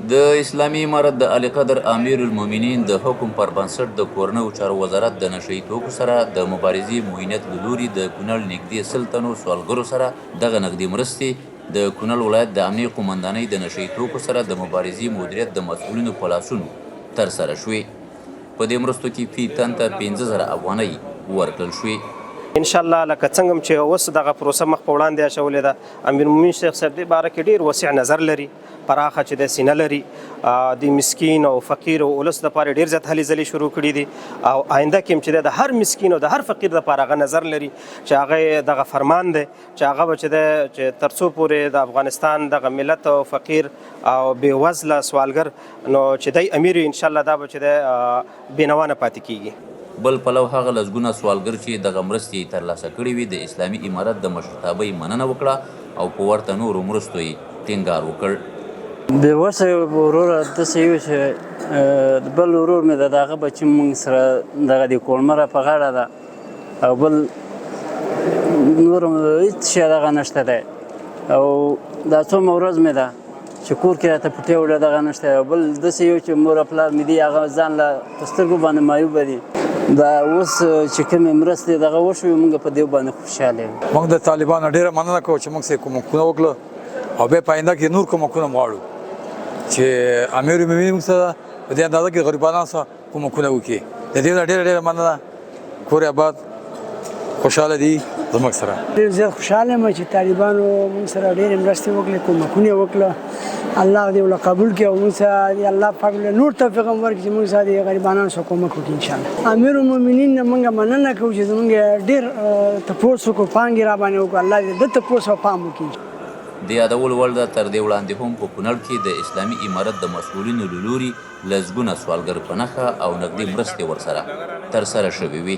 د اسلامي امارت د اعلی قدر امیر المؤمنین د حکم پر بنسټ د کورنیو چارو وزارت د نشئی توکو سره د مبارزې معاونیت له لورې د کونړ نږدې 100 تنو سوالګرو سره دغه نغدي مرستې د کونړ ولایت د امنیه قومندانۍ د نشئی توکو سره د مبارزې مدیریت د مسوولینو په لاسونو ترسره شوې. په دې مرستو کې فی تن ته 15,000 افغانۍ ورکړل شوې. ان شاء الله لکه څنګه چې اوس دغه پروسه مخ په وړاندې اچولې ده، امیر المؤمنین شیخ صاحب دې باره کې ډېر وسیع نظر لري، پراخه چې د سینه لري، د مسکین او فقیر او ولس دپاره ډېر زیات هلې ځلې شروع کړي دي او آینده کې هم چې د هر مسکین او د هر فقیر دپاره هغه نظر لري چې هغه دغه فرمان دی چې هغه به چې دی چې تر څو پورې د افغانستان دغه ملت او فقیر او بېوزله سوالګر نو چې دی امیر ان شاء الله دا به چې دی بېنوا نه پاتې کېږي. بل پلو هغه لسګونه سوالګر چې دغه مرستې ترلاسه کړې وي د اسلامي امارت د مشرتابۍ مننه وکړه او په ورته نورو مرستو یې ټینګار وکړ. بېوسه وروره داسې یو چې بل ورور مې د هغه بچي موږ سره دغه د کونړ په غاړه ده او بل نور هېڅ شی دغه نشته دی او دا څومره ورځ مې ده چې کور کې راته پټې وړه دغه نشته او بل داسې یو چې مور او پلار مې دي هغه ځان له په سترګو باندې معیوبه دي. دا اوس چې کومې مرستې دغه وشوې موږ په دې باندې خوشحاله یو. موږ د طالبانو ډېره مننه کوو چې موږ سره کومکونه وکړه او بیا په آینده کې نور کومکونه غواړو چې امیر المؤمنین موږ سره په دې اندازه کې غریبانو سره کومکونه وکړي. د دې نه ډېره مننه. کور آباد خوشحاله دي زموږ سره. ډېر زیات خوشحاله یم چې طالبانو موږ سره ډېرې مرستې وکړې، کومکونه یې وکړه. الله دې ورله قبول کړي او موږ سره الله پاک نور توفیق هم ورکړي چې موږ سره د غریبانو سره کومک وکړي انشاءالله. امیر المؤمنین نه موږ مننه کوو چې زموږ ډېر تپوس وکړو، پانګې را باندې وکړو. الله دې د تپوس او پام وکړي. د یادولو وړ ده تر دې وړاندې هم په کونړ کې د اسلامي امارت د مسوولینو له لوري لسګونه سوالګر په نښه او نغدي مرستې ورسره ترسره شوې وي.